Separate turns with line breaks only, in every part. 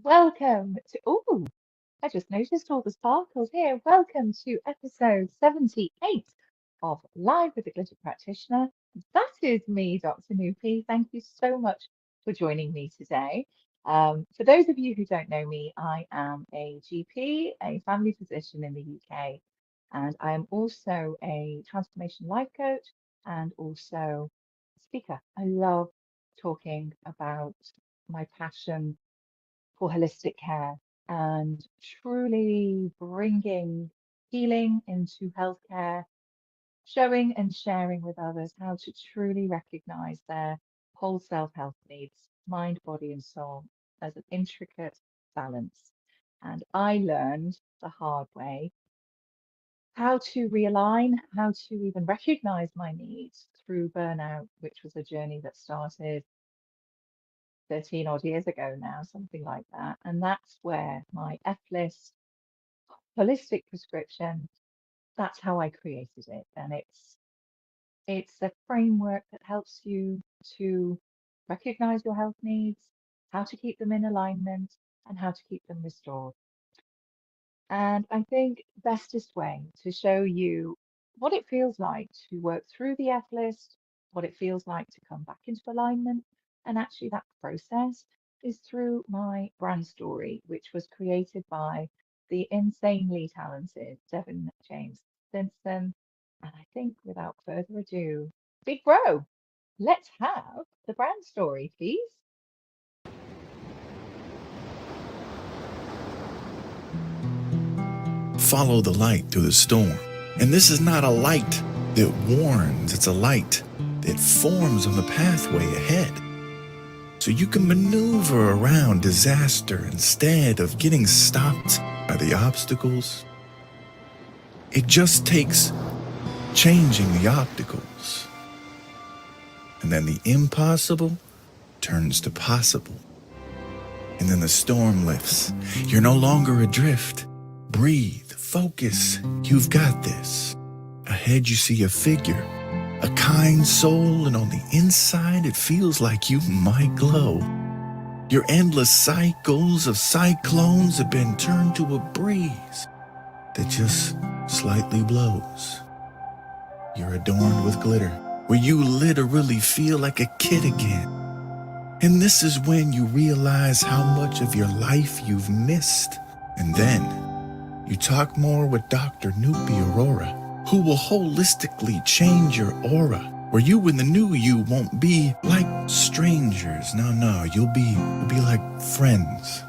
Welcome to, I just noticed all the sparkles here. Welcome to episode 78 of Live with the Glitter Practitioner. That is me, Dr. Nupi. Thank you so much for joining me today. For those of you who don't know me, I am a GP, a family physician in the UK, and I am also a transformation life coach and also a speaker. I love talking about my passion for holistic care and truly bringing healing into healthcare, showing and sharing with others how to truly recognize their whole self health needs, mind, body, and soul as an intricate balance. And I learned the hard way how to realign, how to even recognize my needs through burnout, which was a journey that started 13 odd years ago now, something like that. And that's where my F list holistic prescription, that's how I created it. And it's a framework that helps you to recognize your health needs, how to keep them in alignment, and how to keep them restored. And I think bestest way to show you what it feels like to work through the F list, what it feels like to come back into alignment, and actually that process is through my brand story, which was created by the insanely talented Devin James Simpson. And I think without further ado, Big Bro, let's have the brand story, please.
Follow the light through the storm. And this is not a light that warns, it's a light that forms on the pathway ahead. So you can maneuver around disaster instead of getting stopped by the obstacles. It just takes changing the obstacles. And then the impossible turns to possible. And then the storm lifts. You're no longer adrift. Breathe, focus, you've got this. Ahead you see a figure, a kind soul, and on the inside it feels like you might glow. Your endless cycles of cyclones have been turned to a breeze that just slightly blows. You're adorned with glitter, where you literally feel like a kid again. And this is when you realize how much of your life you've missed. And then you talk more with Dr. Nupi Aurora, who will holistically change your aura, where you and the new you won't be like strangers. No, you'll be like friends.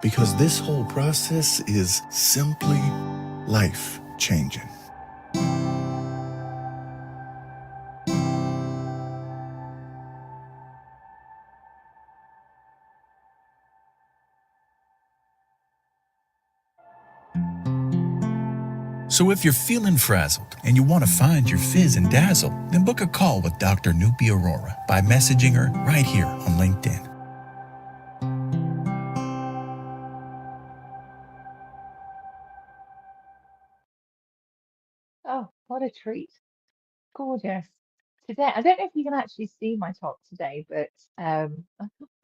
Because this whole process is simply life changing. So if you're feeling frazzled and you want to find your fizz and dazzle, then book a call with Dr. Nupi Aurora by messaging her right here on LinkedIn.
Oh, what a treat. Gorgeous. Today, I don't know if you can actually see my top today, but I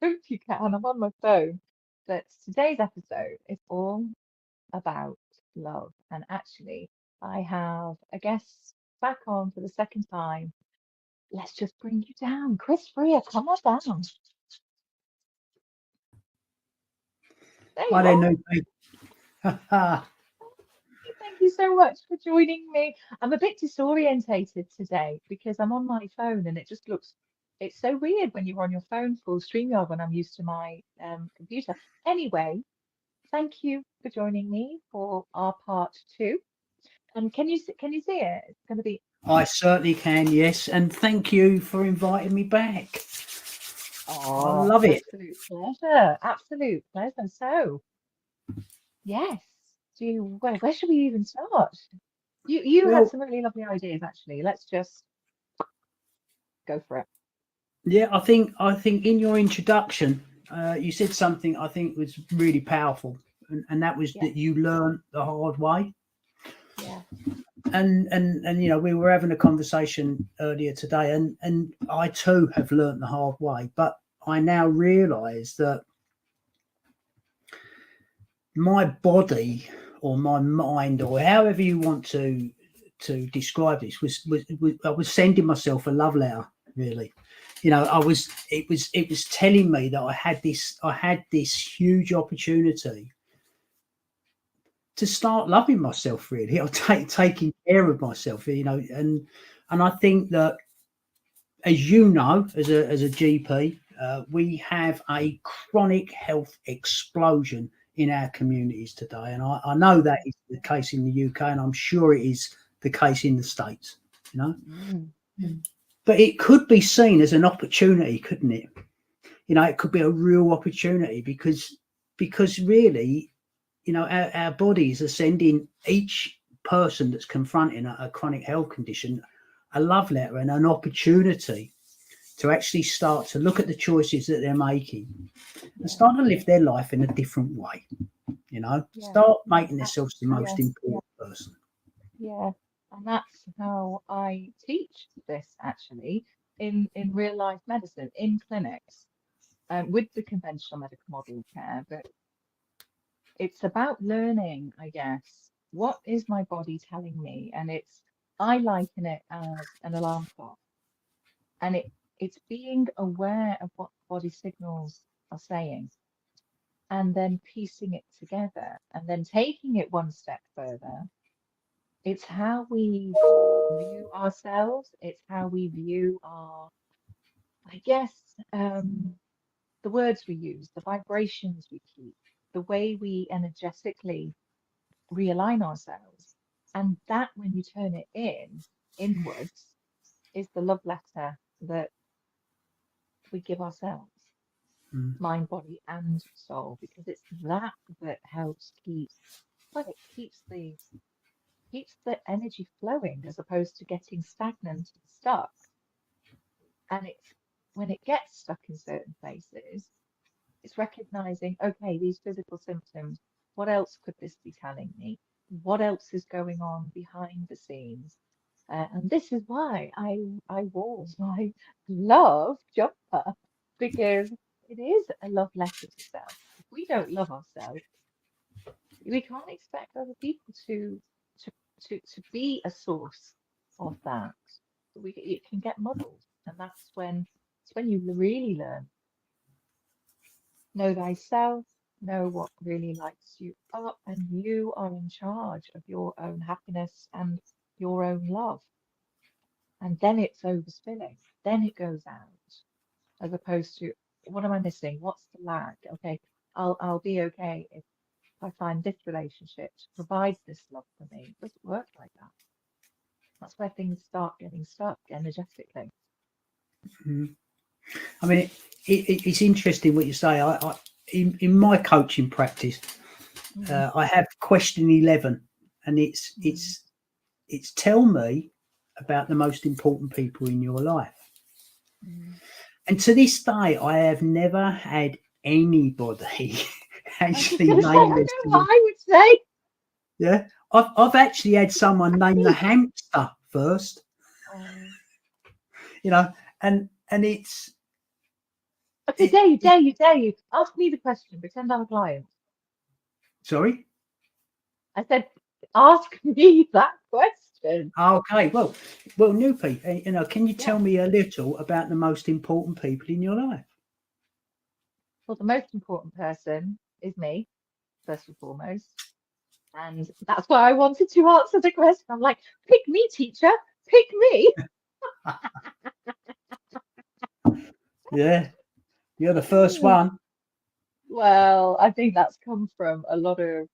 hope you can. I'm on my phone. But today's episode is all about love. And actually, I have a guest back on for the second time. Let's just bring you down. Chris Freer, come on down. There
I
you
don't
are.
know.
Thank you so much for joining me. I'm a bit disorientated today because I'm on my phone and it just looks, it's so weird when you're on your phone full StreamYard when I'm used to my computer. Anyway, thank you for joining me for our part two. And can you see it? It's going to be.
I certainly can, yes. And thank you for inviting me back. I
Oh,
love it.
absolute pleasure. Absolute pleasure. So, yes. Where should we even start? You had
Well,
some really lovely ideas actually. Let's just go for it.
yeah, I think in your introduction, you said something I think was really powerful, and that was
Yeah.
that you learned the hard way.
Yeah.
And you know, we were having a conversation earlier today, and I too have learned the hard way, but I now realise that my body or my mind, or however you want to describe this, was I was sending myself a love letter, really. You know, it was telling me that I had this huge opportunity to start loving myself, really, or taking care of myself, you know. And I think that, as you know, as a GP, we have a chronic health explosion in our communities today, and I know that is the case in the UK, and I'm sure it is the case in the States, you know. But it could be seen as an opportunity, couldn't it? You know, it could be a real opportunity because really, you know, our bodies are sending each person that's confronting a chronic health condition a love letter and an opportunity to actually start to look at the choices that they're making and start to live their life in a different way. You know, start making themselves the most important person.
Yeah, and that's how I teach this actually in real life medicine in clinics, with the conventional medical model of care. But it's about learning, I guess, what is my body telling me, and I liken it as an alarm clock, and it's being aware of what body signals are saying, and then piecing it together, and then taking it one step further. It's how we view ourselves. It's how we view I guess, the words we use, the vibrations we keep, the way we energetically realign ourselves. And that, when you turn it inwards, is the love letter that we give ourselves, mind, body, and soul, because it's that that helps it keeps the energy flowing as opposed to getting stagnant and stuck. And it's when it gets stuck in certain places, it's recognizing, okay, these physical symptoms, what else could this be telling me? What else is going on behind the scenes? And this is why I wore my love jumper, because it is a love letter to self. If we don't love ourselves, we can't expect other people to to be a source of that. It can get muddled, and that's when you really learn. Know thyself, know what really lights you up, and you are in charge of your own happiness and your own love. And then it's overspilling. Then it goes out, as opposed to, what am I missing? What's the lag? Okay, I'll be okay if I find this relationship provides this love for me. It doesn't work like that. That's where things start getting stuck energetically.
I mean, it's interesting what you say. In my coaching practice, I have question 11, and it's tell me about the most important people in your life. And to this day, I have never had anybody actually name this.
I would say.
Yeah, I've actually had someone name the hamster first. You know, and it's.
Okay, dare you. Ask me the question. Pretend I'm a client.
Sorry?
I said, ask me that question.
Okay, well, Nupi, you know, can you tell me a little about the most important people in your life?
Well, the most important person is me, first and foremost. And that's why I wanted to answer the question. I'm like, pick me, teacher, pick me.
Yeah, you're the first one.
Well, I think that's come from a lot of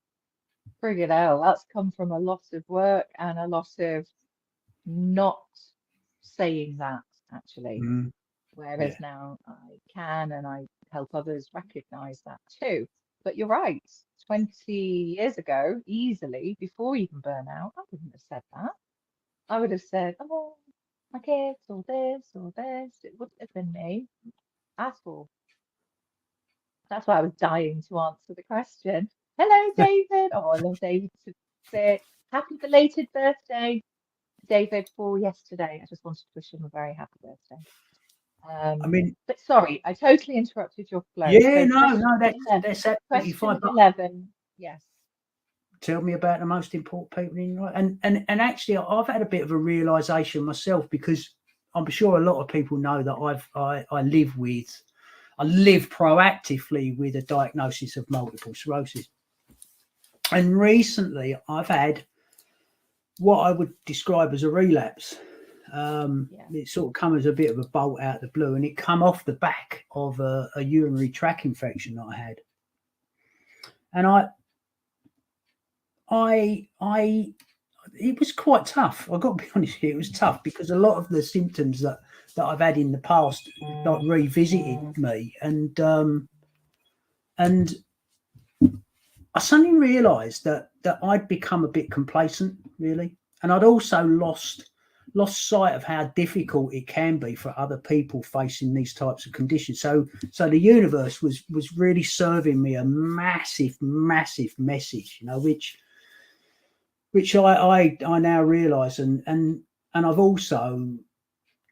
friggin' hell. That's come from a lot of work and a lot of not saying that, actually. Whereas now I can, and I help others recognize that too. But you're right, 20 years ago, easily, before even burnout, I wouldn't have said that. I would have said, oh, my kids, or this, or this. It wouldn't have been me at all. That's why I was dying to answer the question. Hello, David. Oh, I love David to say happy belated birthday, David, for yesterday. I just wanted to wish him a very happy birthday.
I mean,
but sorry, I totally interrupted your flow.
Yeah,
So
no, that's absolutely
question
fine.
11. Yes.
Tell me about the most important people in your life. And actually, I've had a bit of a realization myself, because I'm sure a lot of people know that I live proactively with a diagnosis of multiple sclerosis. And recently, I've had what I would describe as a relapse. It sort of come as a bit of a bolt out of the blue, and it come off the back of a urinary tract infection that I had. And it was quite tough. I've got to be honest with you, it was tough, because a lot of the symptoms that I've had in the past like revisited me, and I suddenly realised that I'd become a bit complacent, really, and I'd also lost sight of how difficult it can be for other people facing these types of conditions. So the universe was really serving me a massive message, which I now realise, and I've also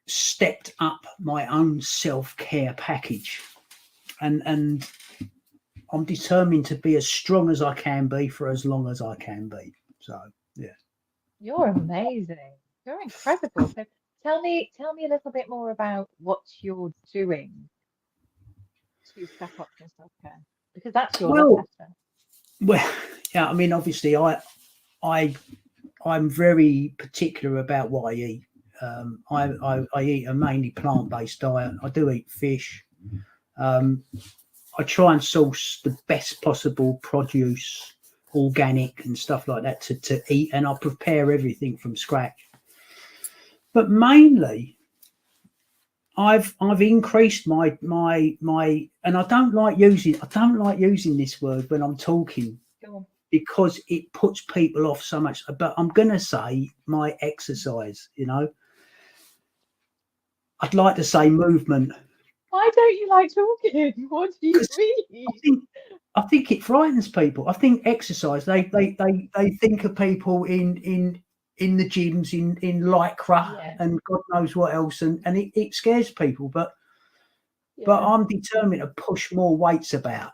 stepped up my own self-care package, and I'm determined to be as strong as I can be for as long as I can be. So yeah.
You're amazing. You're incredible. So tell me a little bit more about what you're doing to step up your self-care, because that's your love
Well,
letter.
yeah. I mean, obviously, I'm very particular about what I eat. I eat a mainly plant-based diet. I do eat fish. I try and source the best possible produce, organic and stuff like that to eat, and I prepare everything from scratch. But mainly, I've increased my and I don't like using this word when I'm talking,
Go on.
because it puts people off so much. But I'm going to say my exercise. I'd like to say movement,
Why don't you like talking? What do you
because
mean?
I think it frightens people. I think exercise. They think of people in the gyms in lycra
Yeah,
and God knows what else, and it scares people. But
yeah.
I'm determined to push more weights about.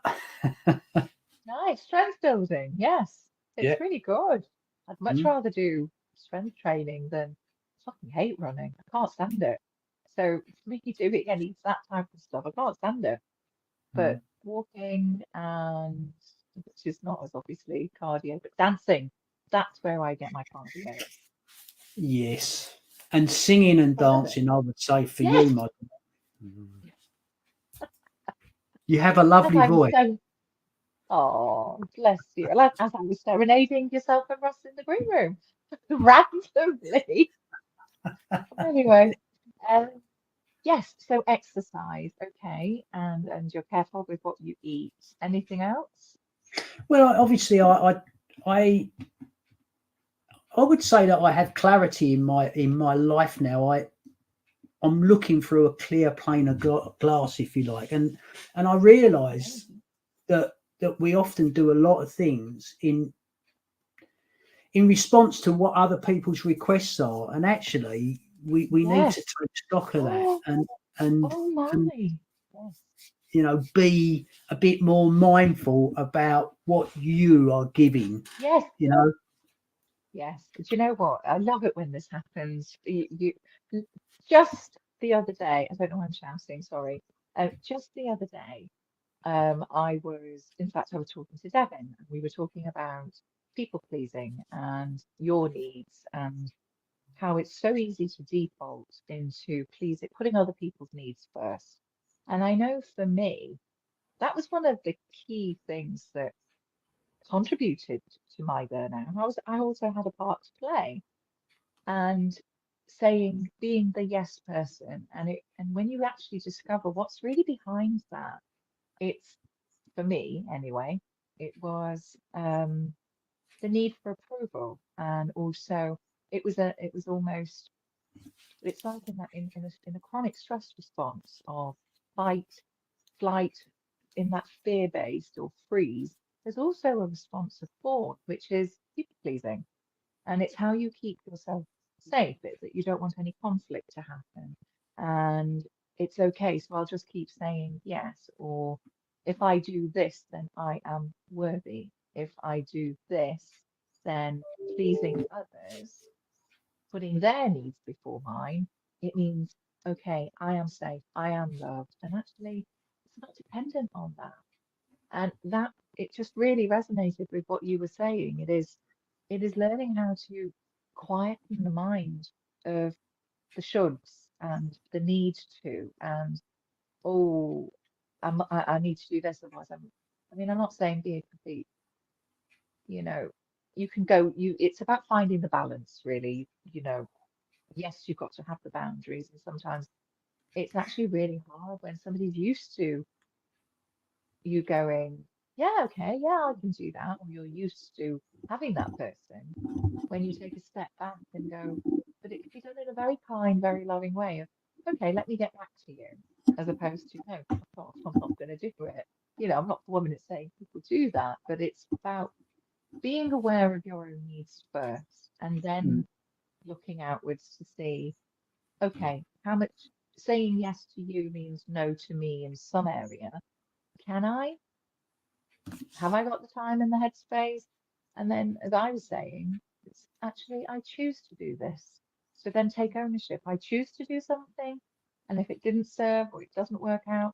Nice. Strength building. Yes.
Yeah.
It's really good. I'd much
Mm.
rather do strength training than I fucking hate running. I can't stand it. So for me doing any that type of stuff, I can't stand it. But
Mm.
walking and which is not as obviously cardio, but dancing, that's where I get my cardio.
Yes, and singing and
I love it.
dancing, I would say for
Yes.
you, my you have a lovely
I'm
voice.
so Oh, bless you. Like, as I was serenading yourself and Ross in the green room randomly. Anyway, um, yes, so exercise, okay, and you're careful with what you eat. Anything else?
Well, obviously, I would say that I have clarity in my life now. I'm looking through a clear pane of glass, if you like, and I realise
Amazing.
that we often do a lot of things in response to what other people's requests are, and actually we need to
Yes.
take stock of that,
Oh,
and
oh my. Yes.
be a bit more mindful about what you are giving.
Yes.
You know,
Yes. Do you know what? I love it when this happens. Just the other day, I don't know why I'm shouting, sorry. Just the other day, in fact, I was talking to Devin, and we were talking about people pleasing and your needs and how it's so easy to default into putting other people's needs first. And I know for me, that was one of the key things that contributed to my burnout. I also had a part to play, and being the yes person, and when you actually discover what's really behind that, it's for me anyway, it was the need for approval, and also it was almost it's like in a chronic stress response of fight, flight, in that fear-based or freeze. There's also a response of fawn, which is people pleasing, and it's how you keep yourself safe. It's that you don't want any conflict to happen, and it's okay. So I'll just keep saying yes, or if I do this, then I am worthy. if I do this, then pleasing others, putting their needs before mine, it means, okay, I am safe, I am loved. And actually, it's not dependent on that. And that it just really resonated with what you were saying. It is learning how to quieten the mind of the shoulds and the need to, and oh, I need to do this, otherwise I'm not saying be a complete, you know, you can go, it's about finding the balance, really. Yes, you've got to have the boundaries, and sometimes it's actually really hard when somebody's used to you going, yeah, okay, yeah, I can do that, or you're used to having that person. When you take a step back and go, but it can be done in a very kind, very loving way of, okay, let me get back to you, as opposed to, no, fuck off, I'm not going to do it. I'm not the woman that's saying people do that, but it's about being aware of your own needs first, and then looking outwards to see, okay, how much saying yes to you means no to me in some area. Can I? Have I got the time and the headspace? And then, as I was saying, it's actually, I choose to do this. So then take ownership. I choose to do something, and if it didn't serve or it doesn't work out,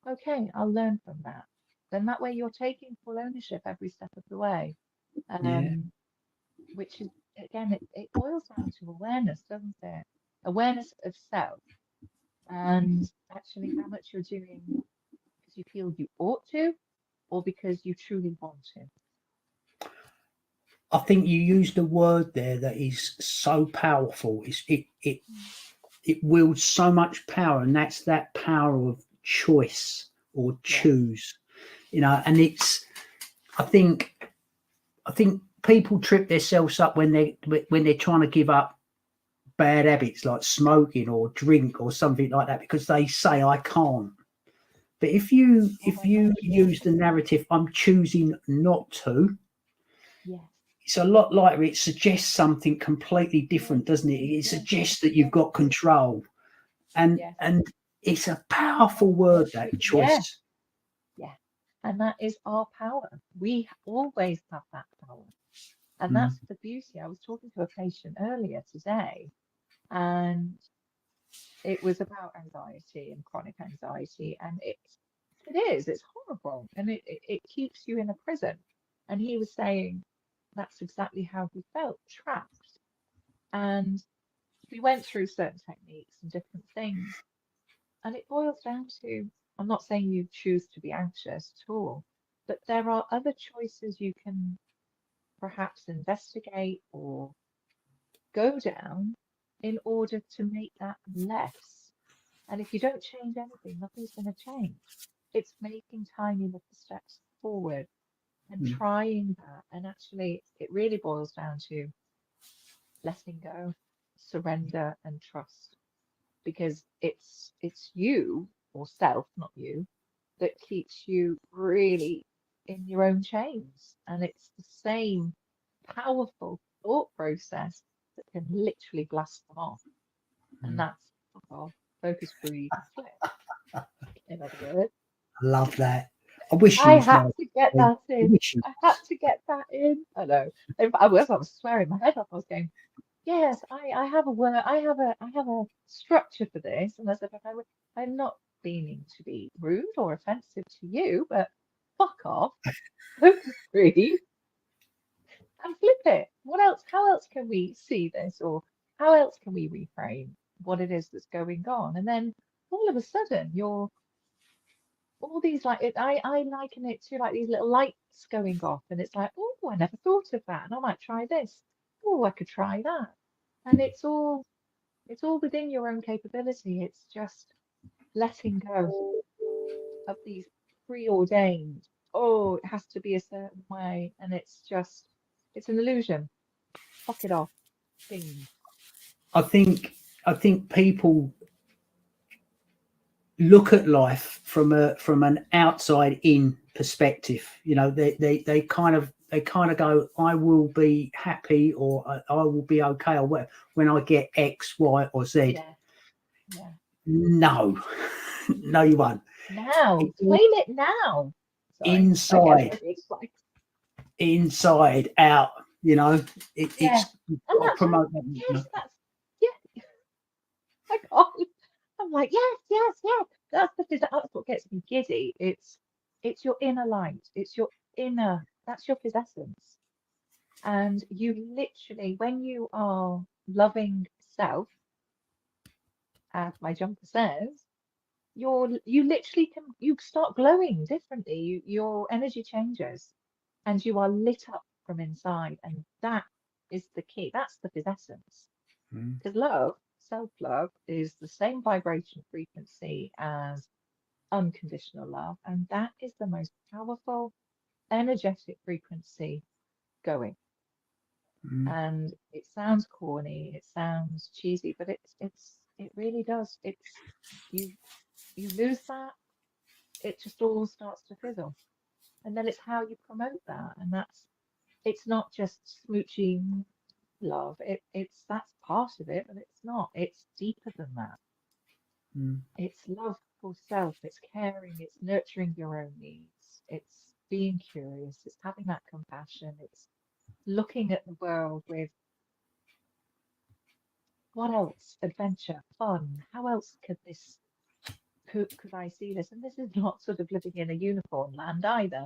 okay, I'll learn from that. Then that way you're taking full ownership every step of the way.
Yeah.
Which is, again, it boils down to awareness, doesn't it? Awareness of self, and actually how much you're doing because you feel you ought to, or because you truly want to.
I think you used a word there that is so powerful. It wields so much power, and that's that power of choice or choose. And I think people trip themselves up when they're trying to give up bad habits like smoking or drink or something like that, because they say I can't. But if you use the narrative, I'm choosing not to, it's a lot lighter. It suggests something completely different, doesn't it? It suggests that you've got control, and it's a powerful word, that choice.
Yeah, and that is our power. We always have that power, and that's the beauty. I was talking to a patient earlier today, and it was about anxiety and chronic anxiety, and it's horrible, and it keeps you in a prison. And he was saying that's exactly how he felt, trapped. And we went through certain techniques and different things, and it boils down to, I'm not saying you choose to be anxious at all, but there are other choices you can perhaps investigate or go down in order to make that less. And if you don't change anything, nothing's going to change. It's making tiny little steps forward and trying that. And actually, it really boils down to letting go, surrender, and trust. Because it's you or self, not you, that keeps you really in your own chains. And it's the same powerful thought process that can literally blast them off. And that's fuck off, focus, breathe, and flip. In other words.
I love that. I wish
I
you was
had
my
to get
friend.
that in. I had to get that in. I know. I was swearing my head off. I was going, yes, I have a word. I have a structure for this. And I said, I'm not meaning to be rude or offensive to you, but fuck off. Focus, breathe, and flip it. What else? How else can we see this, or how else can we reframe what it is that's going on? And then all of a sudden, you're all these I liken it to like these little lights going off, and it's like, oh, I never thought of that, and I might try this. Oh, I could try that. And it's all within your own capability. It's just letting go of these preordained, oh, it has to be a certain way, and it's an illusion. Fuck it off. Things.
I think people look at life from an outside in perspective. They kind of go, I will be happy, or I will be okay, or whatever, when I get X, Y, or Z.
Yeah.
No, no, you won't.
Now, claim it now. Sorry,
Inside, inside out. You know, it's
And
got to
that's
promote that.
yes, that's yeah. I can't. I'm like, yes. That's what gets me giddy. It's your inner light. It's your inner. That's your essence. And you literally, when you are loving self, as my jumper says, you literally you start glowing differently. Your energy changes, and you are lit up from inside, and that is the key. That's the essence.
Mm.
Because love, self-love, is the same vibration frequency as unconditional love, and that is the most powerful energetic frequency going.
Mm.
And it sounds corny, it sounds cheesy, but it really does. It's you you lose that, it just all starts to fizzle. And then it's how you promote that. And it's not just smooching love. That's part of it, but it's not. It's deeper than that.
Mm.
It's love for self, it's caring, it's nurturing your own needs, it's being curious, it's having that compassion, it's looking at the world with what else? Adventure, fun. How else could I see this? And this is not sort of living in a unicorn land either.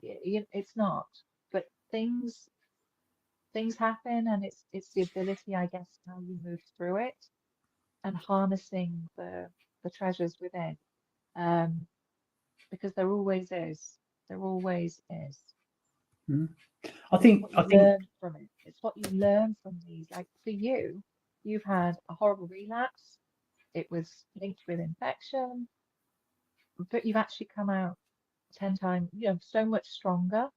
It's not. But things happen, and it's the ability, I guess, how you move through it and harnessing the treasures within. Because there always is. There always is.
Mm.
But it's what you learn from it. It's what you learn from these. Like for you, you've had a horrible relapse. It was linked with infection, but you've actually come out 10 times, so much stronger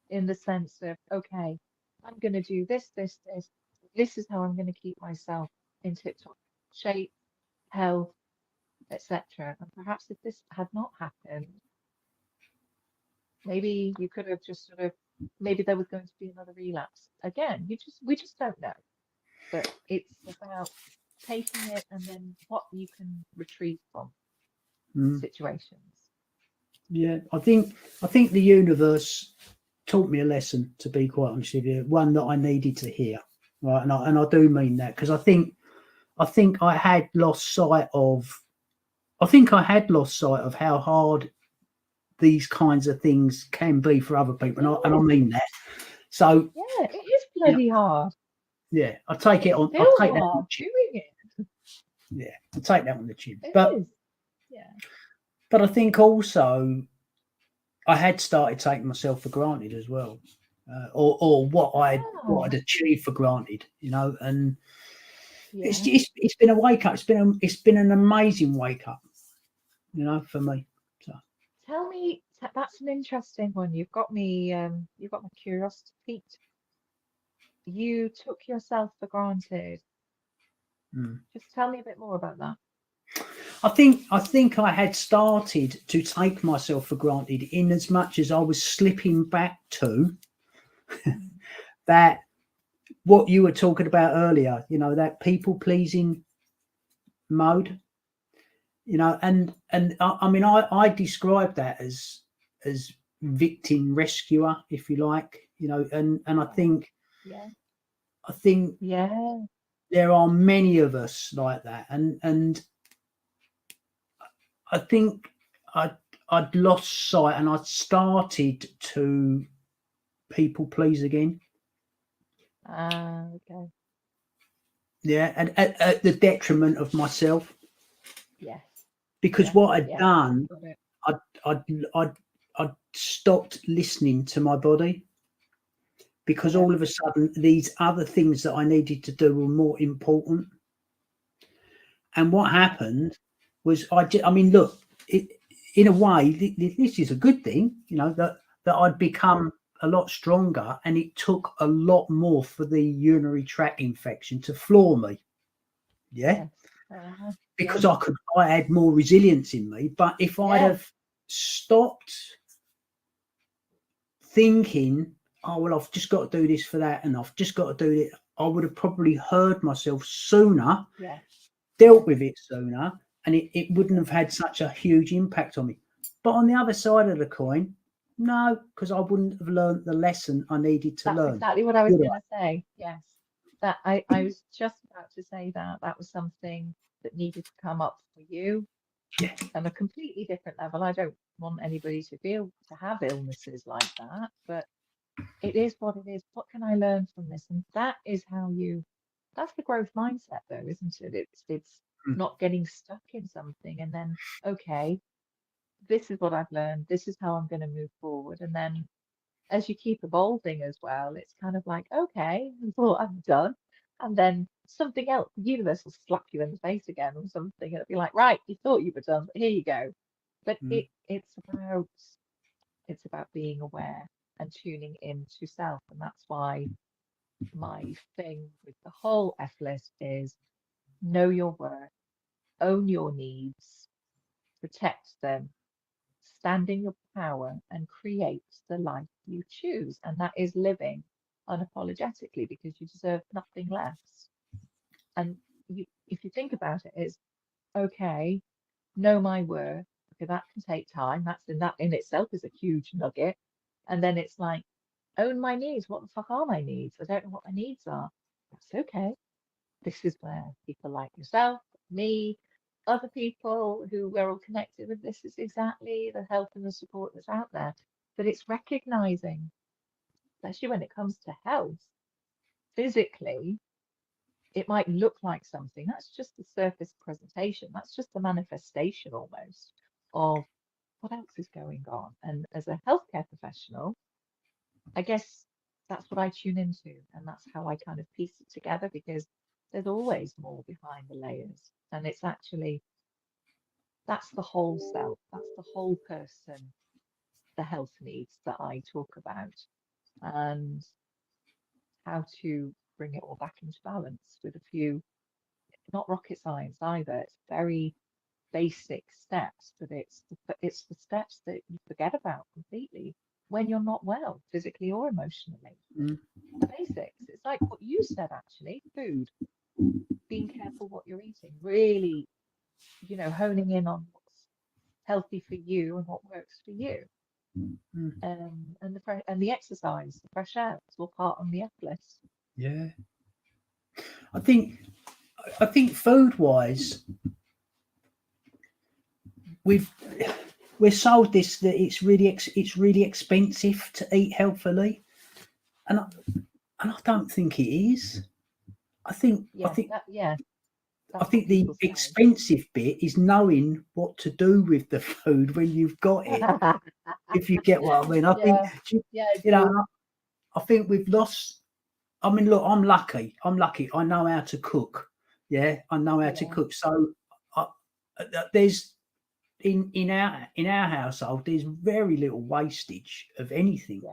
in the sense of, okay, I'm going to do this, this, this. This is how I'm going to keep myself in tip-top shape, health, etc. And perhaps if this had not happened, maybe you could have just sort of, maybe there was going to be another relapse. Again, we just don't know. But it's about taking it and then what you can retrieve from situations.
Yeah, I think the universe taught me a lesson, to be quite honest with you, one that I needed to hear, right? And I do mean that, because I think I had lost sight of how hard these kinds of things can be for other people, and I mean that. So
yeah, it is bloody hard.
Yeah, I'll take it on.
Still
I'll take that on
hard
the chin.
doing it.
Yeah, I'll take that on the chin.
It
But
is. Yeah.
But I think also I had started taking myself for granted as well, or what I'd achieved for granted, and
Yeah.
it's been a wake up. It's been an amazing wake up, for me. So
Tell me, that's an interesting one. You've got my curiosity piqued. You took yourself for granted. Just tell me a bit more about that.
I think I had started to take myself for granted, in as much as I was slipping back to that, what you were talking about earlier, that people pleasing mode, and I mean, I describe that as victim rescuer, if you like, and I think
Yeah.
there are many of us like that, and I think I'd lost sight, and I'd started to people please again.
Okay.
Yeah, and at the detriment of myself.
Yes.
Because what I'd
Yeah.
done, I'd stopped listening to my body, because all of a sudden these other things that I needed to do were more important. And what happened was, I mean, look, in a way, this is a good thing, that I'd become a lot stronger, and it took a lot more for the urinary tract infection to floor me. Yeah. Because I had more resilience in me. But if I'd have stopped thinking, oh, well, I've just got to do this for that, and I've just got to do it, I would have probably heard myself sooner, dealt with it sooner, and it wouldn't have had such a huge impact on me. But on the other side of the coin, No, because I wouldn't have learned the lesson I needed to
That's
learn.
exactly what I was
Would
going to say. Yes. That I was just about to say that that was something that needed to come up for you
I? Yeah.
on a completely different level. I don't want anybody to feel to have illnesses like that, but it is what it is. What can I learn from this? And that is how you, that's the growth mindset though, isn't it? It's
Mm.
not getting stuck in something and then, okay, this is what I've learned, this is how I'm going to move forward. And then as you keep evolving as well, it's kind of like, okay, that's what I'm done. And then something else, the universe will slap you in the face again or something, and it'll be like, right, you thought you were done, but here you go. But
Mm.
it's about being aware and tuning into self. And that's why my thing with the whole F list is know your worth, own your needs, protect them, stand in your power, and create the life you choose. And that is living unapologetically because you deserve nothing less. And if you think about it, it's okay, know my worth, because that can take time. That in itself is a huge nugget. And then it's like, own my needs. What the fuck are my needs? I don't know what my needs are. That's okay. This is where people like yourself, me, other people who we're all connected with, this is exactly the help and the support that's out there. But it's recognizing, especially when it comes to health, physically, it might look like something. That's just the surface presentation. That's just the manifestation almost of what else is going on. And as a healthcare professional, I guess that's what I tune into, and that's how I kind of piece it together because there's always more behind the layers. And it's actually that's the whole self, that's the whole person, the health needs that I talk about, and how to bring it all back into balance with a few, not rocket science either. It's very basic steps, but it's the steps that you forget about completely when you're not well, physically or emotionally.
Mm.
The basics. It's like what you said, actually, food, being careful what you're eating, really, honing in on what's healthy for you and what works for you.
Mm.
And the exercise, the fresh air, it's all part on the F list.
Yeah. I think food wise, we've we're sold this that it's really expensive to eat healthily, and I don't think it is. I think I
Yeah,
think
yeah,
I
that's what
think the
people say.
expensive bit is knowing what to do with the food when you've got it. If you get what I mean, I think
Yeah, yeah, I
you know.
do.
I think we've lost. I mean, look, I'm lucky. I'm lucky. I know how to cook. Yeah, I know how to
Yeah,
cook. So there's in our household, there's very little wastage of anything.
yeah,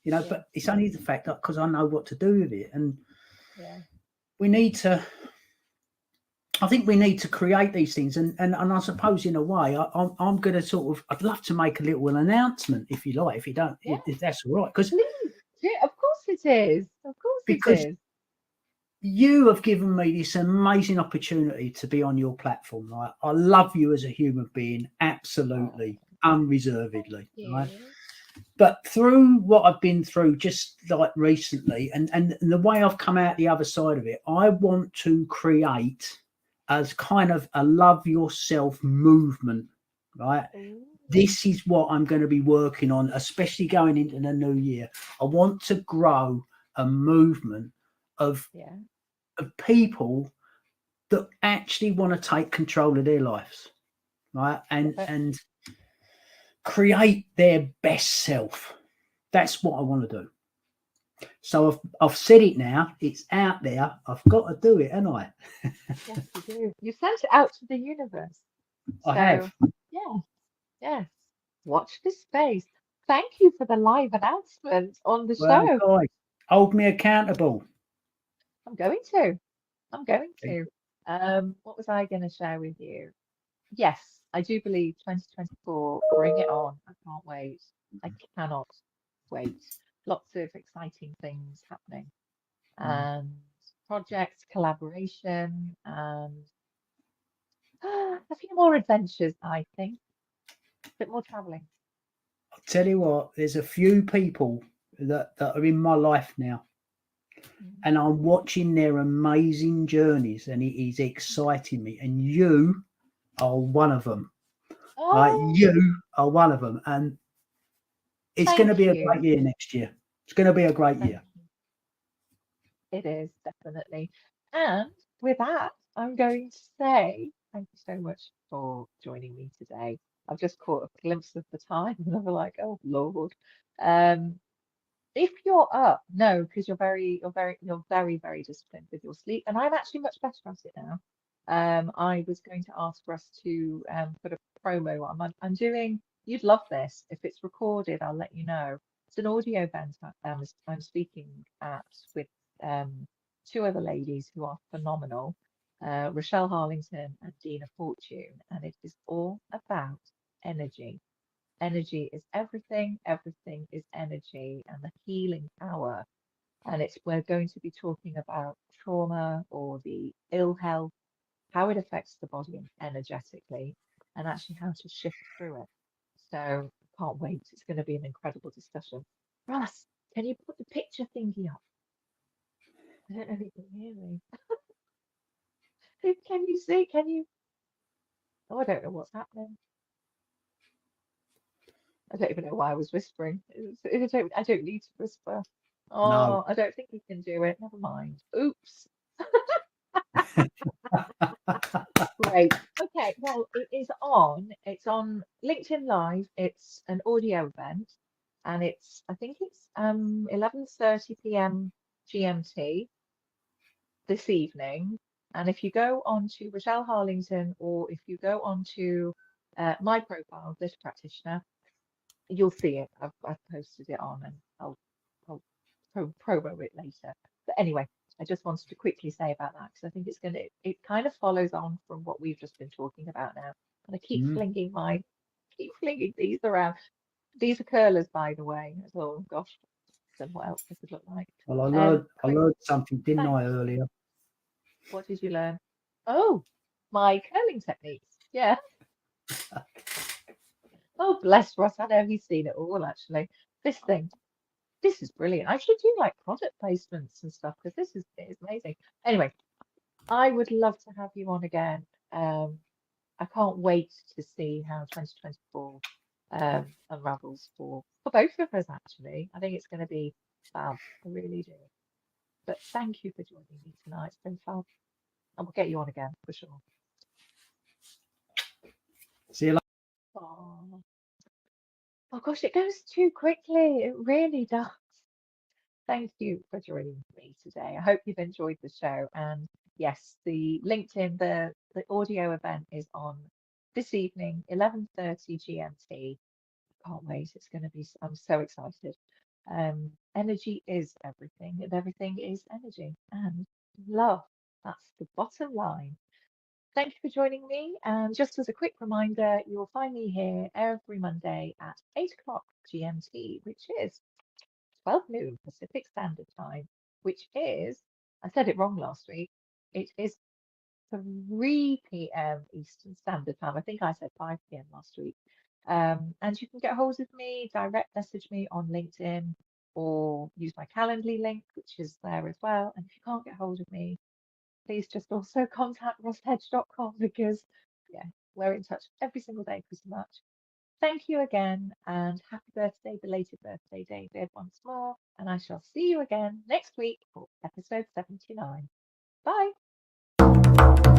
yeah,
But it's only the fact that because I know what to do with it, and
yeah.
we need to. I think we need to create these things, and I suppose in a way, I'm going to sort of. I'd love to make a little announcement, if you like, if you don't,
Yeah,
if that's all right, because
please. Yeah, of course it is. Of course it
because
is.
you have given me this amazing opportunity to be on your platform. Right, I love you as a human being,
Oh,
absolutely,
thank
unreservedly. Right,
you.
but through what I've been through just like recently, and the way I've come out the other side of it, I want to create as kind of a love yourself movement. Right,
Ooh,
this is what I'm going to be working on, especially going into the new year. I want to grow a movement of
yeah.
people that actually want to take control of their lives, right?
Love
And
it.
and create their best self. That's what I want to do. So I've said it now. It's out there. I've got to do it, haven't I?
Yes, you do. You sent it out to the universe.
I
So,
have.
yeah, yes. Watch this space. Thank you for the live announcement on the
Well,
show.
guys, hold me accountable.
I'm going to. I'm going to. What was I going to share with you? Yes, I do believe 2024, bring it on. I can't wait. I cannot wait. Lots of exciting things happening
Mm.
and projects, collaboration, and a few more adventures, I think. A bit more traveling.
tell you what, there's a few people that are in my life now, and I'm watching their amazing journeys, and it is exciting me. And you are one of them. Right?
Oh,
You are one of them, and it's going to
thank
be a
you.
great year next year. It's going to be a great
Thank
year.
you. It is definitely. And with that, I'm going to say thank you so much for joining me today. I've just caught a glimpse of the time and I'm like, oh Lord. Um, if you're up, no, because you're very disciplined with your sleep, and I'm actually much better at it now. I was going to ask for us to put a promo on. I'm doing. You'd love this. If it's recorded, I'll let you know. It's an audio event I'm speaking at with um, two other ladies who are phenomenal, Rochelle Harlington and Dina Fortune, and it is all about energy. Energy is everything, everything is energy and the healing power. And we're going to be talking about trauma or the ill health, how it affects the body energetically, and actually how to shift through it. So can't wait. It's going to be an incredible discussion. Russ, can you put the picture thingy up? I don't know if you can hear me. Can you see? Can you? Oh, I don't know what's happening. I don't even know why I was whispering. I don't need to whisper.
No.
Oh, I don't think we can do it. Never mind. Oops. Great. Okay. Well, it is on. It's on LinkedIn Live. It's an audio event, and I think it's 11:30 p.m. GMT this evening. And if you go on to Rochelle Harlington, or if you go on to my profile, Glitter Practitioner, you'll see it. I've posted it on, and I'll promo it later. But anyway, I just wanted to quickly say about that because I think it kind of follows on from what we've just been talking about now. And I
Mm.
keep flinging these around. These are curlers, by the way. Oh gosh, don't know what else this would look like.
Well, I
Quick,
learned something, didn't
thanks.
I, earlier?
What did you learn? Oh, my curling techniques. Yeah. Oh, bless Ross. I know he's seen it all actually. This thing. This is brilliant. I should do like product placements and stuff because it is amazing. Anyway, I would love to have you on again. I can't wait to see how 2024 unravels for both of us actually. I think it's going to be fab. I really do. But thank you for joining me tonight. It's been fab. And we'll get you on again for sure.
See you later.
Oh, oh gosh, it goes too quickly. It really does. Thank you for joining me today. I hope you've enjoyed the show. And yes, the LinkedIn, the audio event is on this evening, 11:30 GMT. Can't wait. It's going to be, I'm so excited. Energy is everything, and everything is energy and love. That's the bottom line. Thank you for joining me. And just as a quick reminder, you'll find me here every Monday at 8 o'clock GMT, which is 12 noon Pacific Standard Time, which is, I said it wrong last week, it is 3 p.m. Eastern Standard Time. I think I said 5 p.m. last week. And you can get hold of me, direct message me on LinkedIn, or use my Calendly link, which is there as well. And if you can't get hold of me, please just also contact rosshedge.com because, yeah, we're in touch every single day pretty much. Thank you again, and happy birthday, belated birthday, David, once more. And I shall see you again next week for episode 79. Bye.